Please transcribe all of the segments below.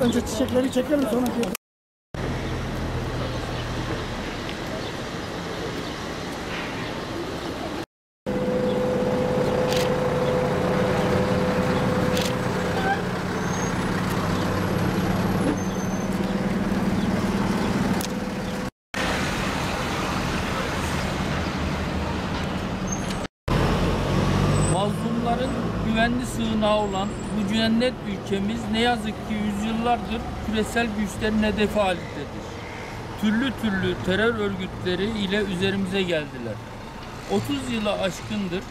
Önce çiçekleri çekelim sonra. Mazlumların güvenli sığınağı olan bu cennet ülkemiz ne yazık ki yüzyıllardır küresel güçlerin hedefi halindedir. Türlü türlü terör örgütleri ile üzerimize geldiler. 30 yıla aşkındır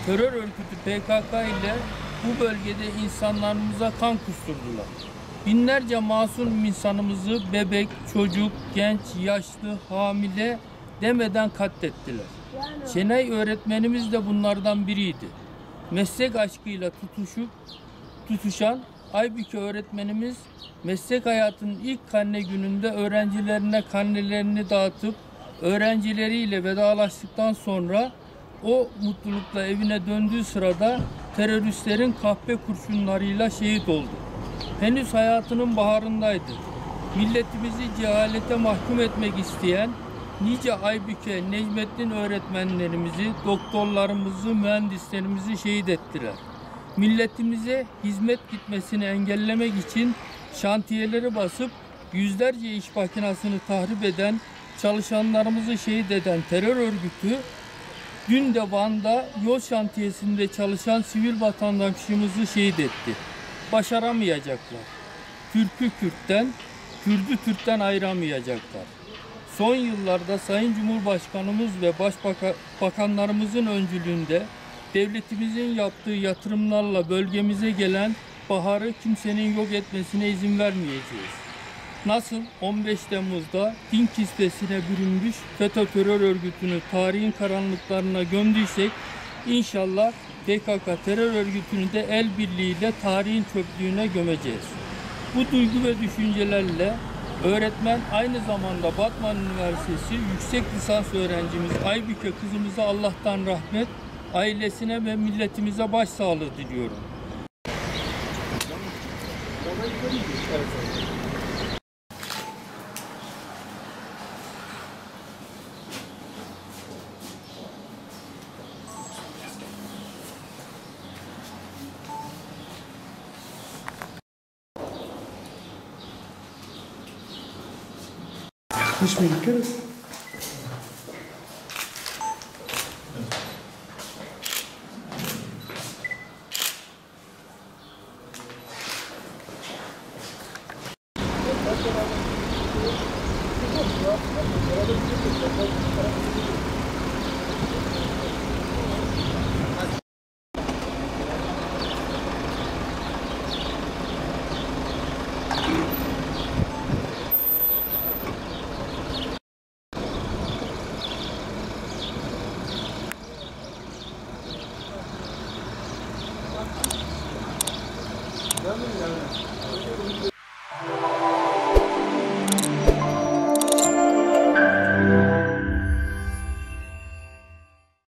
terör örgütü PKK ile bu bölgede insanlarımıza kan kusturdular. Binlerce masum insanımızı bebek, çocuk, genç, yaşlı, hamile demeden katlettiler. Şenay öğretmenimiz de bunlardan biriydi. Meslek aşkıyla tutuşan Aybüke öğretmenimiz meslek hayatının ilk karne gününde öğrencilerine karnelerini dağıtıp öğrencileriyle vedalaştıktan sonra o mutlulukla evine döndüğü sırada teröristlerin kahpe kurşunlarıyla şehit oldu. Henüz hayatının baharındaydı. Milletimizi cehalete mahkum etmek isteyen nice Aybüke, Necmettin öğretmenlerimizi, doktorlarımızı, mühendislerimizi şehit ettiler. Milletimize hizmet gitmesini engellemek için şantiyeleri basıp yüzlerce iş makinasını tahrip eden, çalışanlarımızı şehit eden terör örgütü, dün de Van'da yol şantiyesinde çalışan sivil vatandaşımızı şehit etti. Başaramayacaklar. Türk'ü Kürt'ten, Kürt'ü Türk'ten ayıramayacaklar. Son yıllarda Sayın Cumhurbaşkanımız ve Başbakanlarımızın öncülüğünde devletimizin yaptığı yatırımlarla bölgemize gelen baharı kimsenin yok etmesine izin vermeyeceğiz. Nasıl 15 Temmuz'da din kitlesine bürünmüş FETÖ terör örgütünü tarihin karanlıklarına gömdüysek, İnşallah PKK terör örgütünü de el birliğiyle tarihin çöplüğüne gömeceğiz. Bu duygu ve düşüncelerle öğretmen aynı zamanda Batman Üniversitesi yüksek lisans öğrencimiz Aybüke kızımıza Allah'tan rahmet, ailesine ve milletimize başsağlığı diliyorum. Hiç mi dikkat?